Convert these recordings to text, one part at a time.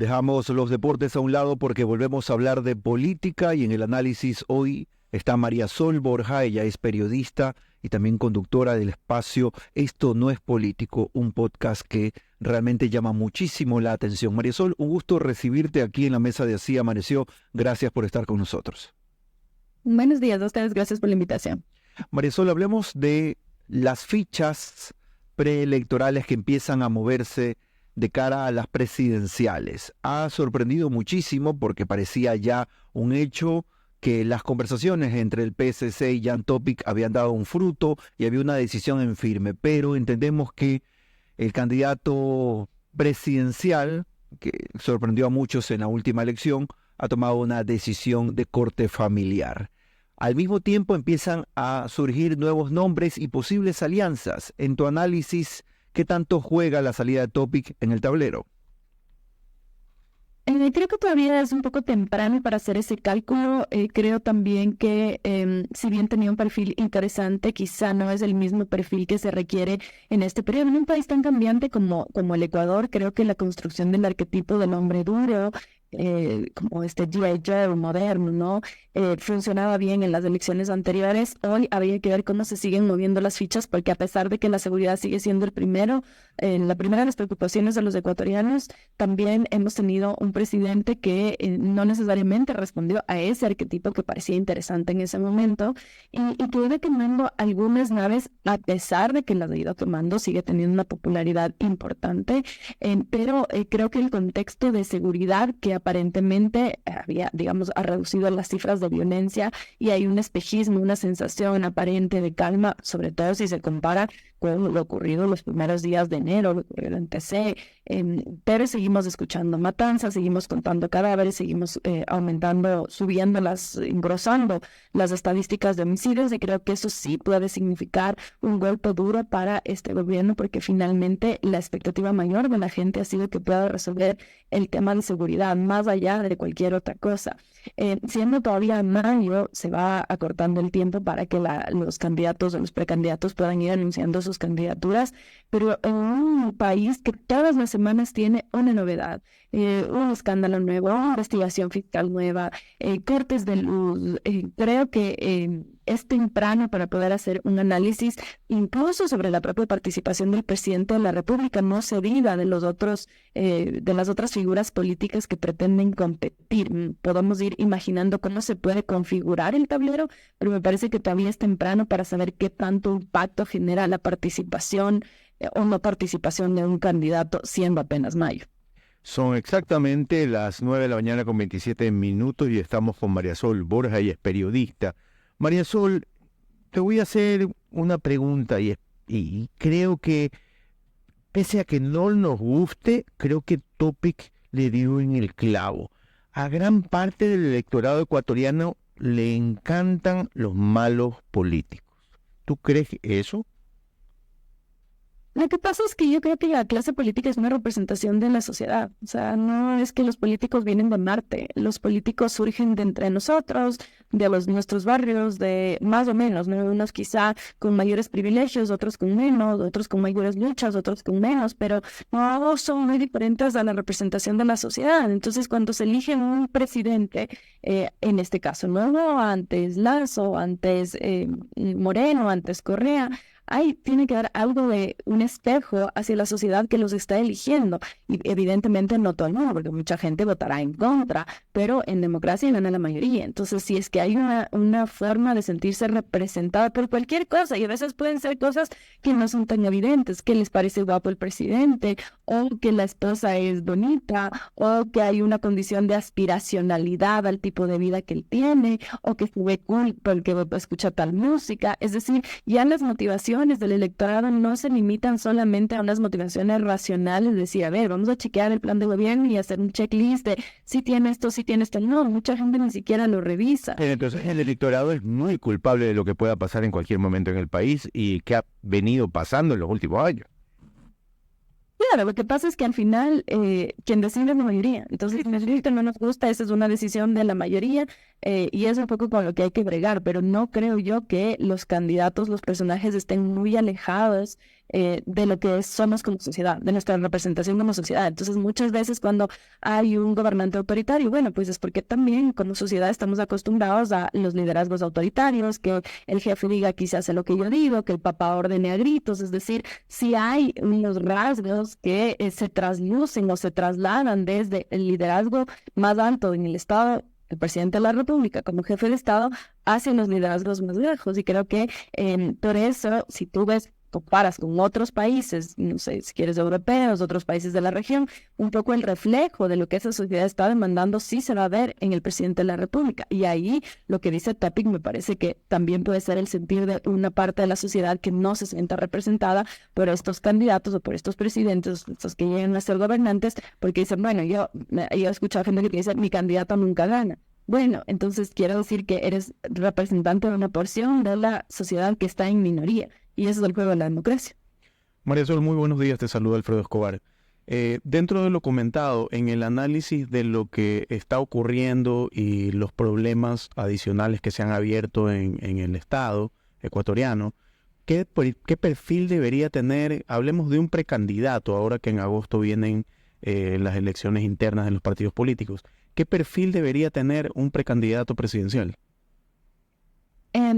Dejamos los deportes a un lado porque volvemos a hablar de política y en el análisis hoy está María Sol Borja. Ella es periodista y también conductora del espacio Esto no es político, un podcast que realmente llama muchísimo la atención. María Sol, un gusto recibirte aquí en la mesa de Así Amaneció. Gracias por estar con nosotros. Buenos días a ustedes, gracias por la invitación. María Sol, hablemos de las fichas preelectorales que empiezan a moverse de cara a las presidenciales. Ha sorprendido muchísimo porque parecía ya un hecho que las conversaciones entre el PSC y Jan Topic habían dado un fruto y había una decisión en firme, pero entendemos que el candidato presidencial, que sorprendió a muchos en la última elección, ha tomado una decisión de corte familiar. Al mismo tiempo empiezan a surgir nuevos nombres y posibles alianzas. En tu análisis, ¿qué tanto juega la salida de Topic en el tablero? Creo que todavía es un poco temprano para hacer ese cálculo. Creo también que si bien tenía un perfil interesante, quizá no es el mismo perfil que se requiere en este periodo. En un país tan cambiante como el Ecuador, creo que la construcción del arquetipo del hombre duro, como este G.I. Joe moderno, ¿no? Funcionaba bien en las elecciones anteriores. Hoy habría que ver cómo se siguen moviendo las fichas, porque a pesar de que la seguridad sigue siendo la primera de las preocupaciones de los ecuatorianos, también hemos tenido un presidente que no necesariamente respondió a ese arquetipo que parecía interesante en ese momento y que iba quemando algunas naves, a pesar de que la ha ido quemando, sigue teniendo una popularidad importante, pero creo que el contexto de seguridad que aparentemente ha reducido las cifras de violencia y hay un espejismo, una sensación aparente de calma, sobre todo si se compara con lo ocurrido los primeros días de enero, lo ocurrido en TC, pero seguimos escuchando matanzas, seguimos contando cadáveres, seguimos engrosando las estadísticas de homicidios, y creo que eso sí puede significar un golpe duro para este gobierno, porque finalmente la expectativa mayor de la gente ha sido que pueda resolver el tema de seguridad, más allá de cualquier otra cosa. Siendo todavía mayo, se va acortando el tiempo para que los candidatos o los precandidatos puedan ir anunciando sus candidaturas, pero en un país que todas las semanas tiene una novedad, un escándalo nuevo, una investigación fiscal nueva, cortes de luz, creo que es temprano para poder hacer un análisis incluso sobre la propia participación del presidente de la República, no se diga de los otros, de las otras figuras políticas que pretenden competir. Podemos ir imaginando cómo se puede configurar el tablero, pero me parece que todavía es temprano para saber qué tanto impacto genera la participación o no participación de un candidato, siendo apenas mayo. Son exactamente las 9:27 a.m. y estamos con María Sol Borja, ella es periodista. María Sol, te voy a hacer una pregunta y creo que, pese a que no nos guste, creo que Topic le dio en el clavo. A gran parte del electorado ecuatoriano le encantan los malos políticos. ¿Tú crees eso? Lo que pasa es que yo creo que la clase política es una representación de la sociedad. O sea, no es que los políticos vienen de Marte. Los políticos surgen de entre nosotros, de nuestros barrios, de más o menos, ¿no? Unos quizá con mayores privilegios, otros con menos, otros con mayores luchas, otros con menos, pero todos son muy diferentes a la representación de la sociedad. Entonces, cuando se elige un presidente, en este caso, no antes Lazo, antes Moreno, antes Correa, ahí tiene que dar algo de un espejo hacia la sociedad que los está eligiendo. Y evidentemente no todo el mundo, porque mucha gente votará en contra, pero en democracia gana la mayoría. Entonces, si es que hay una forma de sentirse representada por cualquier cosa, y a veces pueden ser cosas que no son tan evidentes, que les parece guapo el presidente, o que la esposa es bonita, o que hay una condición de aspiracionalidad al tipo de vida que él tiene, o que se ve cool porque escucha tal música. Es decir, ya las motivaciones del electorado no se limitan solamente a unas motivaciones racionales, decir, a ver, vamos a chequear el plan de gobierno y hacer un checklist de si tiene esto, si tiene esto. No, mucha gente ni siquiera lo revisa. Entonces el electorado es muy culpable de lo que pueda pasar en cualquier momento en el país y que ha venido pasando en los últimos años. Claro, lo que pasa es que al final quien decide es la mayoría. Entonces, si no nos gusta, esa es una decisión de la mayoría y es un poco con lo que hay que bregar, pero no creo yo que los candidatos, los personajes estén muy alejados de lo que somos como sociedad, de nuestra representación como sociedad. Entonces, muchas veces cuando hay un gobernante autoritario, bueno, pues es porque también como sociedad estamos acostumbrados a los liderazgos autoritarios, que el jefe diga aquí se hace lo que yo digo, que el papá ordene a gritos, es decir, si hay unos rasgos que se traslucen o se trasladan desde el liderazgo más alto en el Estado, el presidente de la República como jefe de Estado, hacia los liderazgos más lejos. Y creo que por eso, si tú comparas con otros países, no sé, si quieres europeos, otros países de la región, un poco el reflejo de lo que esa sociedad está demandando sí se va a ver en el presidente de la República. Y ahí lo que dice Tepic me parece que también puede ser el sentir de una parte de la sociedad que no se sienta representada por estos candidatos o por estos presidentes, estos que llegan a ser gobernantes, porque dicen, bueno, yo he escuchado gente que dice, mi candidato nunca gana. Bueno, entonces quiero decir que eres representante de una porción de la sociedad que está en minoría. Y eso es el juego de la democracia. María Sol, muy buenos días, te saluda Alfredo Escobar. Dentro de lo comentado, en el análisis de lo que está ocurriendo y los problemas adicionales que se han abierto en el Estado ecuatoriano, ¿qué perfil debería tener? Hablemos de un precandidato, ahora que en agosto vienen las elecciones internas de los partidos políticos. ¿Qué perfil debería tener un precandidato presidencial?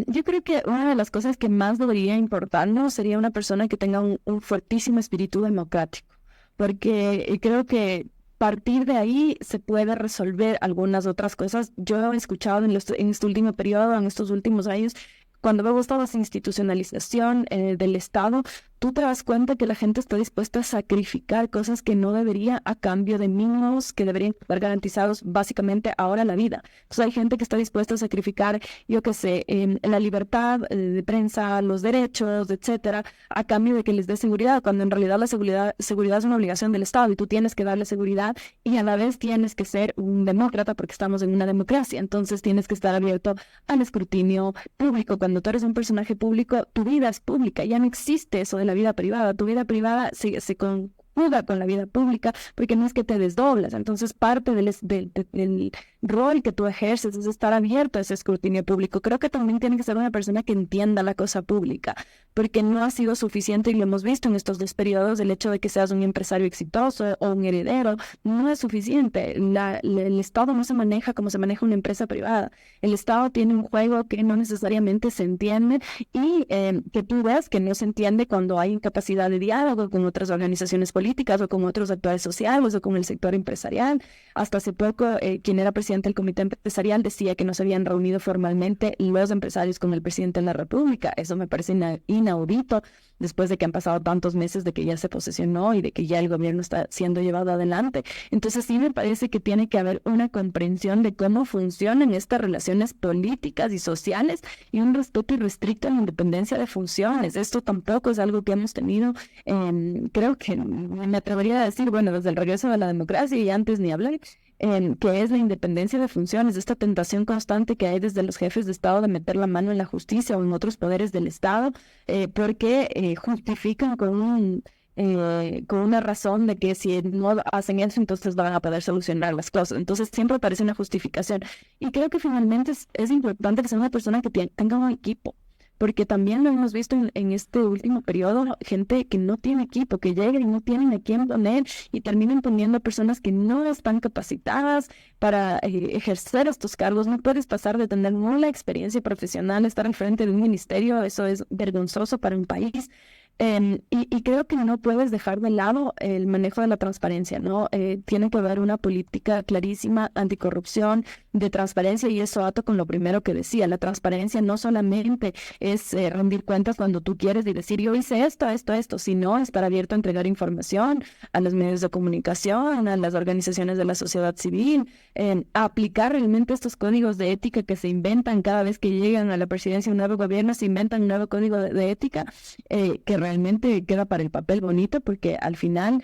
Yo creo que una de las cosas que más debería importarnos sería una persona que tenga un fuertísimo espíritu democrático, porque creo que partir de ahí se puede resolver algunas otras cosas. Yo he escuchado en este último periodo, en estos últimos años, cuando vemos toda esa institucionalización del Estado, tú te das cuenta que la gente está dispuesta a sacrificar cosas que no debería a cambio de mínimos que deberían estar garantizados básicamente ahora la vida. Entonces hay gente que está dispuesta a sacrificar, yo qué sé, la libertad de prensa, los derechos, etcétera, a cambio de que les dé seguridad, cuando en realidad la seguridad es una obligación del Estado y tú tienes que darle seguridad y a la vez tienes que ser un demócrata porque estamos en una democracia. Entonces tienes que estar abierto al escrutinio público. Cuando tú eres un personaje público, tu vida es pública, ya no existe eso de la vida privada. Tu vida privada se conjuga con la vida pública porque no es que te desdoblas. Entonces parte del rol que tú ejerces es estar abierto a ese escrutinio público. Creo que también tiene que ser una persona que entienda la cosa pública, porque no ha sido suficiente, y lo hemos visto en estos dos periodos, el hecho de que seas un empresario exitoso o un heredero, no es suficiente. El Estado no se maneja como se maneja una empresa privada. El Estado tiene un juego que no necesariamente se entiende y que tú ves que no se entiende cuando hay incapacidad de diálogo con otras organizaciones políticas o con otros actores sociales o con el sector empresarial. Hasta hace poco, quien era presidente del comité empresarial decía que no se habían reunido formalmente los empresarios con el presidente de la República. Eso me parece inaudito después de que han pasado tantos meses de que ya se posesionó y de que ya el gobierno está siendo llevado adelante. Entonces sí me parece que tiene que haber una comprensión de cómo funcionan estas relaciones políticas y sociales y un respeto irrestricto a la independencia de funciones. Esto tampoco es algo que hemos tenido, creo que me atrevería a decir, bueno, desde el regreso de la democracia y antes ni hablar, que es la independencia de funciones, esta tentación constante que hay desde los jefes de Estado de meter la mano en la justicia o en otros poderes del Estado, porque justifican con una razón de que si no hacen eso, entonces van a poder solucionar las cosas. Entonces siempre parece una justificación. Y creo que finalmente es importante que sea una persona que tenga un equipo, porque también lo hemos visto en este último periodo, gente que no tiene equipo, que llega y no tienen a quién poner y terminan poniendo a personas que no están capacitadas para ejercer estos cargos. No puedes pasar de tener nula experiencia profesional, estar al frente de un ministerio, eso es vergonzoso para un país. Y creo que no puedes dejar de lado el manejo de la transparencia, ¿no? Tiene que haber una política clarísima anticorrupción, de transparencia, y eso ato con lo primero que decía. La transparencia no solamente es rendir cuentas cuando tú quieres y decir yo hice esto, sino estar abierto a entregar información a los medios de comunicación, a las organizaciones de la sociedad civil, a aplicar realmente estos códigos de ética que se inventan cada vez que llegan a la presidencia un nuevo gobierno, se inventan un nuevo código de ética que realmente queda para el papel bonito, porque al final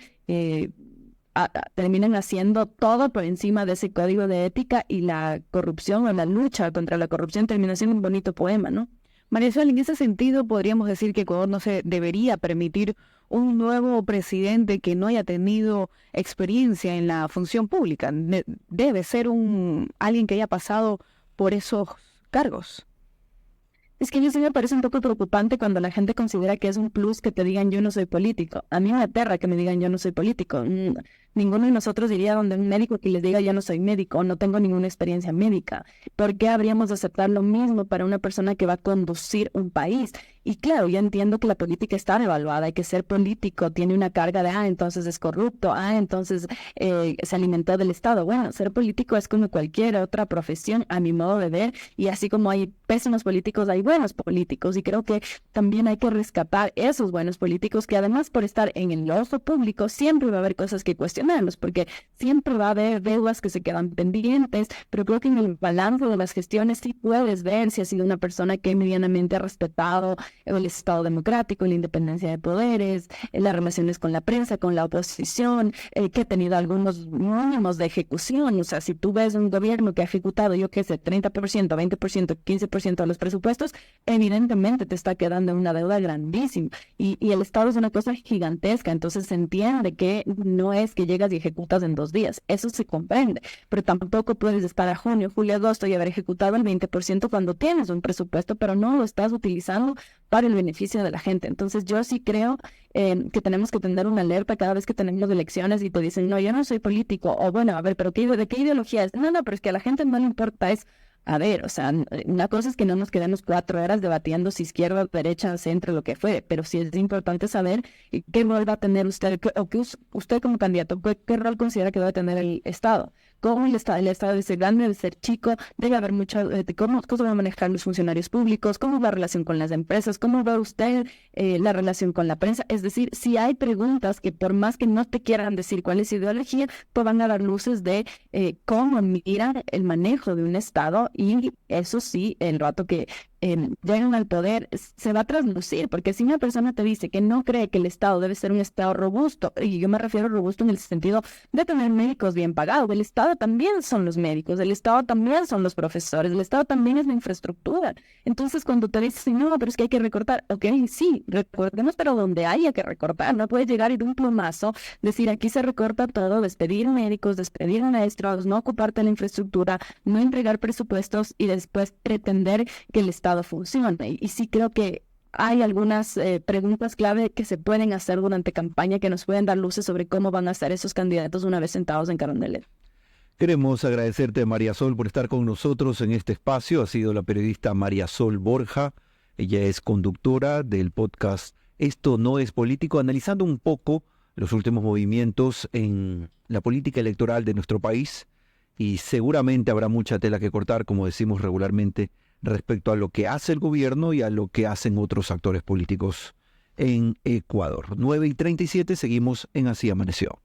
terminan haciendo todo por encima de ese código de ética, y la corrupción o la lucha contra la corrupción termina siendo un bonito poema, ¿no? María Sol, en ese sentido podríamos decir que Ecuador no se debería permitir un nuevo presidente que no haya tenido experiencia en la función pública. Debe ser alguien que haya pasado por esos cargos. Es que a mí sí me parece un poco preocupante cuando la gente considera que es un plus que te digan yo no soy político. A mí me aterra que me digan yo no soy político. Ninguno de nosotros iría donde un médico que les diga yo no soy médico, no tengo ninguna experiencia médica. ¿Por qué habríamos de aceptar lo mismo para una persona que va a conducir un país? Y claro, yo entiendo que la política está devaluada y que ser político tiene una carga de, entonces es corrupto, entonces se alimentó del Estado. Bueno, ser político es como cualquier otra profesión, a mi modo de ver, y así como hay pésimos políticos, hay buenos políticos, y creo que también hay que rescatar esos buenos políticos que además por estar en el ojo público siempre va a haber cosas que cuestionarlos, porque siempre va a haber deudas que se quedan pendientes, pero creo que en el balance de las gestiones sí puedes ver si ha sido una persona que medianamente ha respetado el Estado democrático, la independencia de poderes, las relaciones con la prensa, con la oposición, que ha tenido algunos mínimos de ejecución. O sea, si tú ves un gobierno que ha ejecutado, yo qué sé, 30%, 20%, 15% de los presupuestos, evidentemente te está quedando una deuda grandísima. Y el Estado es una cosa gigantesca, entonces se entiende que no es que llegas y ejecutas en 2 días, eso se comprende, pero tampoco puedes estar a junio, julio, agosto y haber ejecutado el 20% cuando tienes un presupuesto, pero no lo estás utilizando para el beneficio de la gente. Entonces yo sí creo que tenemos que tener una alerta cada vez que tenemos elecciones y te dicen, no, yo no soy político, o bueno, a ver, pero ¿de qué ideología es? No, pero es que a la gente no le importa es, a ver, o sea, una cosa es que no nos quedemos 4 horas debatiendo si izquierda, derecha, centro, lo que fuere, pero sí es importante saber qué rol va a tener usted, usted como candidato, qué rol considera que debe tener el Estado. Cómo el Estado debe ser grande, debe ser chico, debe haber mucho, cómo van a manejar los funcionarios públicos, cómo va la relación con las empresas, cómo va usted la relación con la prensa. Es decir, si hay preguntas que por más que no te quieran decir cuál es su ideología, pues van a dar luces de cómo miran el manejo de un Estado, y eso sí, el rato que llegan al poder, se va a traslucir, porque si una persona te dice que no cree que el Estado debe ser un Estado robusto, y yo me refiero a robusto en el sentido de tener médicos bien pagados, el Estado también son los médicos, el Estado también son los profesores, el Estado también es la infraestructura. Entonces cuando te dicen, no, pero es que hay que recortar, ok, sí, recortemos, pero donde haya que recortar, no puedes llegar y de un plumazo decir, aquí se recorta todo, despedir médicos, despedir maestros, no ocuparte de la infraestructura, no entregar presupuestos y después pretender que el Estado funcione. Y sí creo que hay algunas preguntas clave que se pueden hacer durante campaña que nos pueden dar luces sobre cómo van a ser esos candidatos una vez sentados en Carondelet. Queremos agradecerte, María Sol, por estar con nosotros en este espacio. Ha sido la periodista María Sol Borja. Ella es conductora del podcast Esto no es político, analizando un poco los últimos movimientos en la política electoral de nuestro país. Y seguramente habrá mucha tela que cortar, como decimos regularmente, respecto a lo que hace el gobierno y a lo que hacen otros actores políticos en Ecuador. 9:37, seguimos en Así Amaneció.